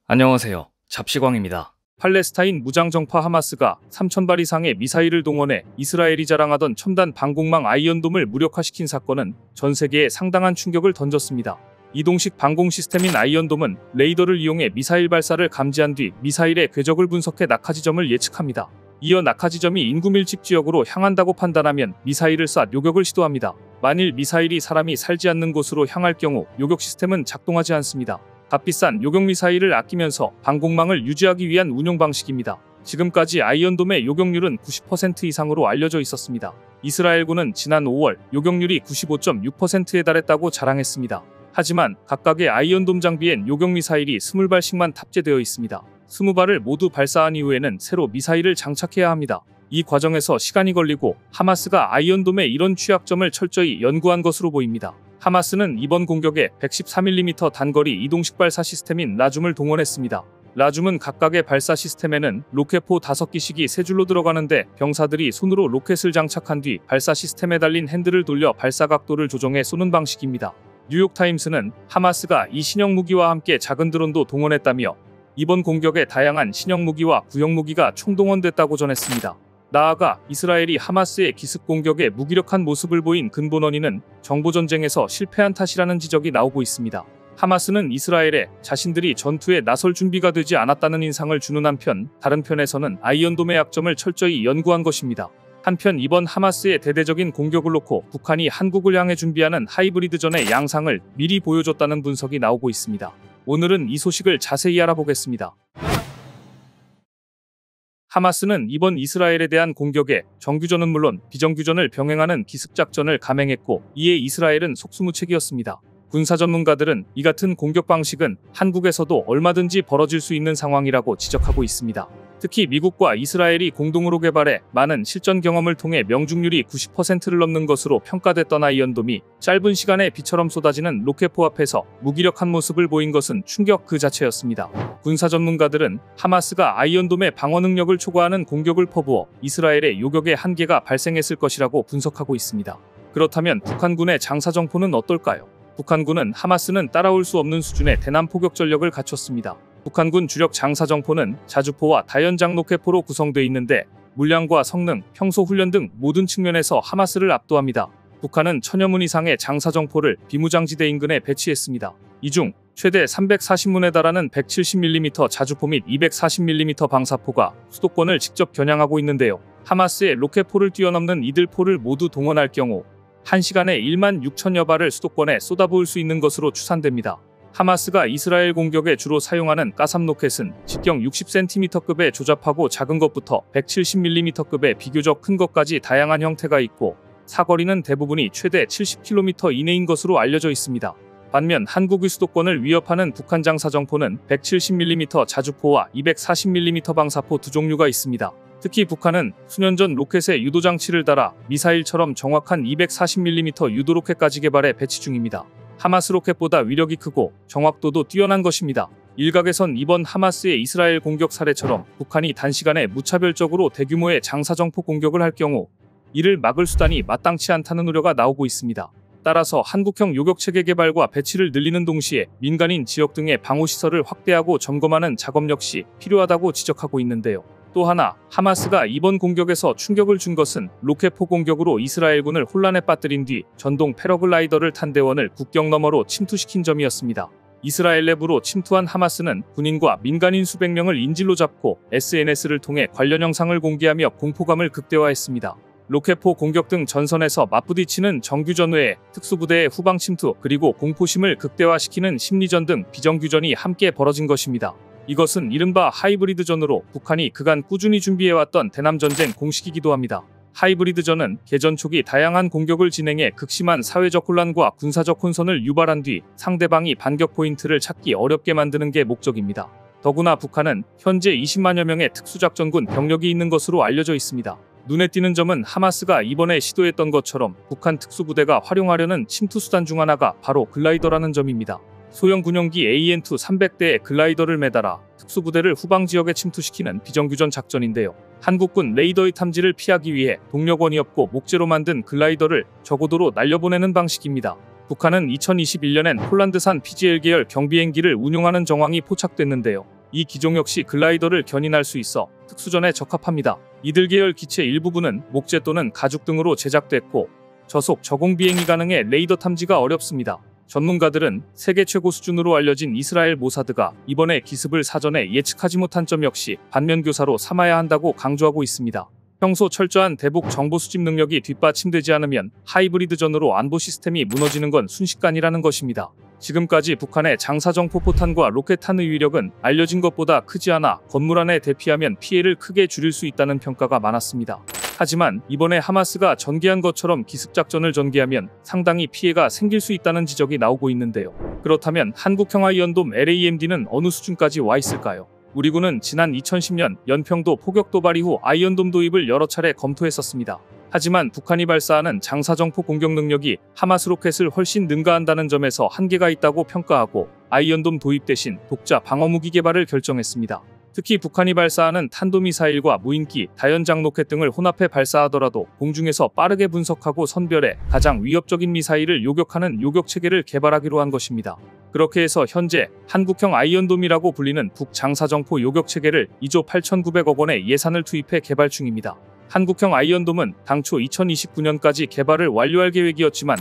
안녕하세요. 잡시광입니다. 팔레스타인 무장정파 하마스가 3,000발 이상의 미사일을 동원해 이스라엘이 자랑하던 첨단 방공망 아이언돔을 무력화시킨 사건은 전 세계에 상당한 충격을 던졌습니다. 이동식 방공 시스템인 아이언돔은 레이더를 이용해 미사일 발사를 감지한 뒤 미사일의 궤적을 분석해 낙하지점을 예측합니다. 이어 낙하지점이 인구 밀집 지역으로 향한다고 판단하면 미사일을 쏴 요격을 시도합니다. 만일 미사일이 사람이 살지 않는 곳으로 향할 경우 요격 시스템은 작동하지 않습니다. 값비싼 요격 미사일을 아끼면서 방공망을 유지하기 위한 운용 방식입니다. 지금까지 아이언돔의 요격률은 90% 이상으로 알려져 있었습니다. 이스라엘군은 지난 5월 요격률이 95.6%에 달했다고 자랑했습니다. 하지만 각각의 아이언돔 장비엔 요격 미사일이 20발씩만 탑재되어 있습니다. 20발을 모두 발사한 이후에는 새로 미사일을 장착해야 합니다. 이 과정에서 시간이 걸리고 하마스가 아이언돔의 이런 취약점을 철저히 연구한 것으로 보입니다. 하마스는 이번 공격에 114mm 단거리 이동식 발사 시스템인 라줌을 동원했습니다. 라줌은 각각의 발사 시스템에는 로켓포 5기씩이 3줄로 들어가는데 병사들이 손으로 로켓을 장착한 뒤 발사 시스템에 달린 핸들을 돌려 발사 각도를 조정해 쏘는 방식입니다. 뉴욕타임스는 하마스가 이 신형 무기와 함께 작은 드론도 동원했다며 이번 공격에 다양한 신형 무기와 구형 무기가 총동원됐다고 전했습니다. 나아가 이스라엘이 하마스의 기습 공격에 무기력한 모습을 보인 근본 원인은 정보전쟁에서 실패한 탓이라는 지적이 나오고 있습니다. 하마스는 이스라엘에 자신들이 전투에 나설 준비가 되지 않았다는 인상을 주는 한편 다른 편에서는 아이언돔의 약점을 철저히 연구한 것입니다. 한편 이번 하마스의 대대적인 공격을 놓고 북한이 한국을 향해 준비하는 하이브리드전의 양상을 미리 보여줬다는 분석이 나오고 있습니다. 오늘은 이 소식을 자세히 알아보겠습니다. 하마스는 이번 이스라엘에 대한 공격에 정규전은 물론 비정규전을 병행하는 기습작전을 감행했고 이에 이스라엘은 속수무책이었습니다. 군사 전문가들은 이 같은 공격 방식은 한국에서도 얼마든지 벌어질 수 있는 상황이라고 지적하고 있습니다. 특히 미국과 이스라엘이 공동으로 개발해 많은 실전 경험을 통해 명중률이 90%를 넘는 것으로 평가됐던 아이언돔이 짧은 시간에 비처럼 쏟아지는 로켓포 앞에서 무기력한 모습을 보인 것은 충격 그 자체였습니다. 군사 전문가들은 하마스가 아이언돔의 방어 능력을 초과하는 공격을 퍼부어 이스라엘의 요격의 한계가 발생했을 것이라고 분석하고 있습니다. 그렇다면 북한군의 장사정포는 어떨까요? 북한군은 하마스는 따라올 수 없는 수준의 대남포격 전력을 갖췄습니다. 북한군 주력 장사정포는 자주포와 다연장 로켓포로 구성되어 있는데 물량과 성능, 평소 훈련 등 모든 측면에서 하마스를 압도합니다. 북한은 1000여 문 이상의 장사정포를 비무장지대 인근에 배치했습니다. 이 중 최대 340문에 달하는 170mm 자주포 및 240mm 방사포가 수도권을 직접 겨냥하고 있는데요. 하마스의 로켓포를 뛰어넘는 이들 포를 모두 동원할 경우 1시간에 16,000여 발을 수도권에 쏟아부을 수 있는 것으로 추산됩니다. 하마스가 이스라엘 공격에 주로 사용하는 가삼 로켓은 직경 60cm급의 조잡하고 작은 것부터 170mm급의 비교적 큰 것까지 다양한 형태가 있고 사거리는 대부분이 최대 70km 이내인 것으로 알려져 있습니다. 반면 한국의 수도권을 위협하는 북한 장사정포는 170mm 자주포와 240mm 방사포 두 종류가 있습니다. 특히 북한은 수년 전 로켓에 유도장치를 달아 미사일처럼 정확한 240mm 유도로켓까지 개발해 배치 중입니다. 하마스 로켓보다 위력이 크고 정확도도 뛰어난 것입니다. 일각에선 이번 하마스의 이스라엘 공격 사례처럼 북한이 단시간에 무차별적으로 대규모의 장사정포 공격을 할 경우 이를 막을 수단이 마땅치 않다는 우려가 나오고 있습니다. 따라서 한국형 요격체계 개발과 배치를 늘리는 동시에 민간인 지역 등의 방호시설을 확대하고 점검하는 작업 역시 필요하다고 지적하고 있는데요. 또 하나, 하마스가 이번 공격에서 충격을 준 것은 로켓포 공격으로 이스라엘군을 혼란에 빠뜨린 뒤 전동 패러글라이더를 탄 대원을 국경 너머로 침투시킨 점이었습니다. 이스라엘 내부로 침투한 하마스는 군인과 민간인 수백 명을 인질로 잡고 SNS를 통해 관련 영상을 공개하며 공포감을 극대화했습니다. 로켓포 공격 등 전선에서 맞부딪히는 정규전 외에 특수부대의 후방 침투 그리고 공포심을 극대화시키는 심리전 등 비정규전이 함께 벌어진 것입니다. 이것은 이른바 하이브리드전으로 북한이 그간 꾸준히 준비해왔던 대남전쟁 공식이기도 합니다. 하이브리드전은 개전 초기 다양한 공격을 진행해 극심한 사회적 혼란과 군사적 혼선을 유발한 뒤 상대방이 반격 포인트를 찾기 어렵게 만드는 게 목적입니다. 더구나 북한은 현재 20만여 명의 특수작전군 병력이 있는 것으로 알려져 있습니다. 눈에 띄는 점은 하마스가 이번에 시도했던 것처럼 북한 특수부대가 활용하려는 침투 수단 중 하나가 바로 글라이더라는 점입니다. 소형 군용기 AN-2 300대에 글라이더를 매달아 특수부대를 후방 지역에 침투시키는 비정규전 작전인데요. 한국군 레이더의 탐지를 피하기 위해 동력원이 없고 목재로 만든 글라이더를 저고도로 날려보내는 방식입니다. 북한은 2021년엔 폴란드산 PGL 계열 경비행기를 운용하는 정황이 포착됐는데요. 이 기종 역시 글라이더를 견인할 수 있어 특수전에 적합합니다. 이들 계열 기체 일부분은 목재 또는 가죽 등으로 제작됐고 저속 저공 비행이 가능해 레이더 탐지가 어렵습니다. 전문가들은 세계 최고 수준으로 알려진 이스라엘 모사드가 이번에 기습을 사전에 예측하지 못한 점 역시 반면교사로 삼아야 한다고 강조하고 있습니다. 평소 철저한 대북 정보 수집 능력이 뒷받침되지 않으면 하이브리드전으로 안보 시스템이 무너지는 건 순식간이라는 것입니다. 지금까지 북한의 장사정 포포탄과 로켓탄의 위력은 알려진 것보다 크지 않아 건물 안에 대피하면 피해를 크게 줄일 수 있다는 평가가 많았습니다. 하지만 이번에 하마스가 전개한 것처럼 기습작전을 전개하면 상당히 피해가 생길 수 있다는 지적이 나오고 있는데요. 그렇다면 한국형 아이언돔 LAMD는 어느 수준까지 와 있을까요? 우리 군은 지난 2010년 연평도 포격 도발 이후 아이언돔 도입을 여러 차례 검토했었습니다. 하지만 북한이 발사하는 장사정포 공격 능력이 하마스 로켓을 훨씬 능가한다는 점에서 한계가 있다고 평가하고 아이언돔 도입 대신 독자 방어무기 개발을 결정했습니다. 특히 북한이 발사하는 탄도미사일과 무인기, 다연장 로켓 등을 혼합해 발사하더라도 공중에서 빠르게 분석하고 선별해 가장 위협적인 미사일을 요격하는 요격체계를 개발하기로 한 것입니다. 그렇게 해서 현재 한국형 아이언돔이라고 불리는 북장사정포 요격체계를 2조 8,900억 원의 예산을 투입해 개발 중입니다. 한국형 아이언돔은 당초 2029년까지 개발을 완료할 계획이었지만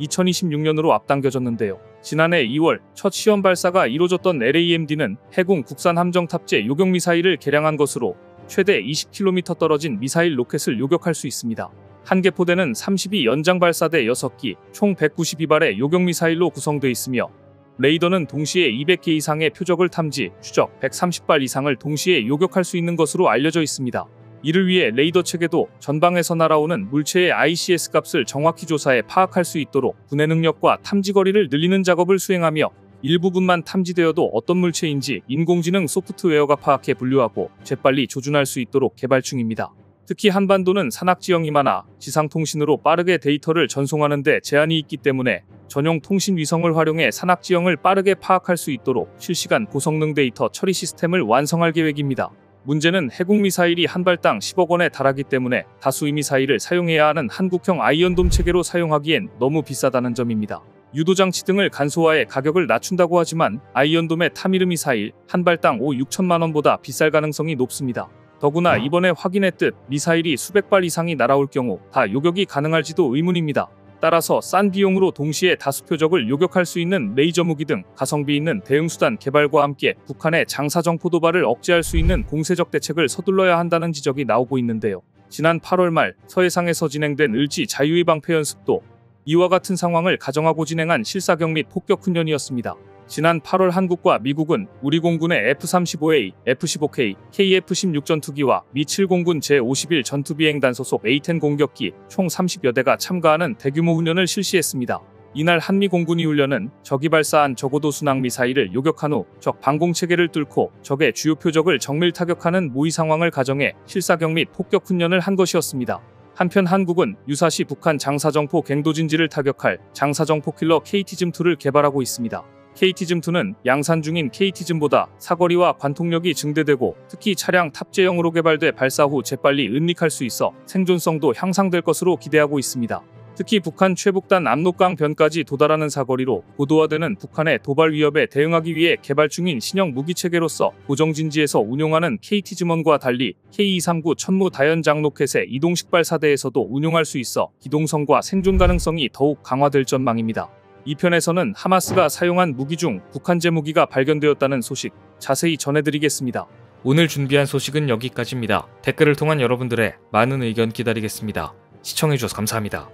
2026년으로 앞당겨졌는데요. 지난해 2월 첫 시험 발사가 이뤄졌던 LAMD는 해군 국산 함정 탑재 요격미사일을 개량한 것으로 최대 20km 떨어진 미사일 로켓을 요격할 수 있습니다. 한 개 포대는 32 연장 발사대 6기, 총 192발의 요격미사일로 구성되어 있으며 레이더는 동시에 200개 이상의 표적을 탐지, 추적 130발 이상을 동시에 요격할 수 있는 것으로 알려져 있습니다. 이를 위해 레이더 체계도 전방에서 날아오는 물체의 ICS 값을 정확히 조사해 파악할 수 있도록 분해 능력과 탐지 거리를 늘리는 작업을 수행하며 일부분만 탐지되어도 어떤 물체인지 인공지능 소프트웨어가 파악해 분류하고 재빨리 조준할 수 있도록 개발 중입니다. 특히 한반도는 산악지형이 많아 지상통신으로 빠르게 데이터를 전송하는 데 제한이 있기 때문에 전용 통신 위성을 활용해 산악지형을 빠르게 파악할 수 있도록 실시간 고성능 데이터 처리 시스템을 완성할 계획입니다. 문제는 해군 미사일이 한 발당 10억 원에 달하기 때문에 다수의 미사일을 사용해야 하는 한국형 아이언돔 체계로 사용하기엔 너무 비싸다는 점입니다. 유도장치 등을 간소화해 가격을 낮춘다고 하지만 아이언돔의 타미르 미사일 한 발당 6천만 원보다 비쌀 가능성이 높습니다. 더구나 이번에 확인했듯 미사일이 수백 발 이상이 날아올 경우 다 요격이 가능할지도 의문입니다. 따라서 싼 비용으로 동시에 다수 표적을 요격할 수 있는 레이저 무기 등 가성비 있는 대응수단 개발과 함께 북한의 장사정포 도발을 억제할 수 있는 공세적 대책을 서둘러야 한다는 지적이 나오고 있는데요. 지난 8월 말 서해상에서 진행된 을지 자유의 방패 연습도 이와 같은 상황을 가정하고 진행한 실사격 및 폭격 훈련이었습니다. 지난 8월 한국과 미국은 우리 공군의 F-35A, F-15K, KF-16 전투기와 미 7공군 제-51 전투비행단 소속 A-10 공격기 총 30여 대가 참가하는 대규모 훈련을 실시했습니다. 이날 한미 공군이 훈련은 적이 발사한 저고도 순항 미사일을 요격한 후 적 방공체계를 뚫고 적의 주요 표적을 정밀 타격하는 모의 상황을 가정해 실사격 및 폭격 훈련을 한 것이었습니다. 한편 한국은 유사시 북한 장사정포 갱도진지를 타격할 장사정포 킬러 KT즘-2를 개발하고 있습니다. KT즘-2는 양산 중인 KT즘보다 사거리와 관통력이 증대되고 특히 차량 탑재형으로 개발돼 발사 후 재빨리 은닉할 수 있어 생존성도 향상될 것으로 기대하고 있습니다. 특히 북한 최북단 압록강 변까지 도달하는 사거리로 고도화되는 북한의 도발 위협에 대응하기 위해 개발 중인 신형 무기체계로서 고정진지에서 운용하는 KT즘-1과 달리 K239 천무 다연장 로켓의 이동식 발사대에서도 운용할 수 있어 기동성과 생존 가능성이 더욱 강화될 전망입니다. 이 편에서는 하마스가 사용한 무기 중 북한제 무기가 발견되었다는 소식 자세히 전해드리겠습니다. 오늘 준비한 소식은 여기까지입니다. 댓글을 통한 여러분들의 많은 의견 기다리겠습니다. 시청해주셔서 감사합니다.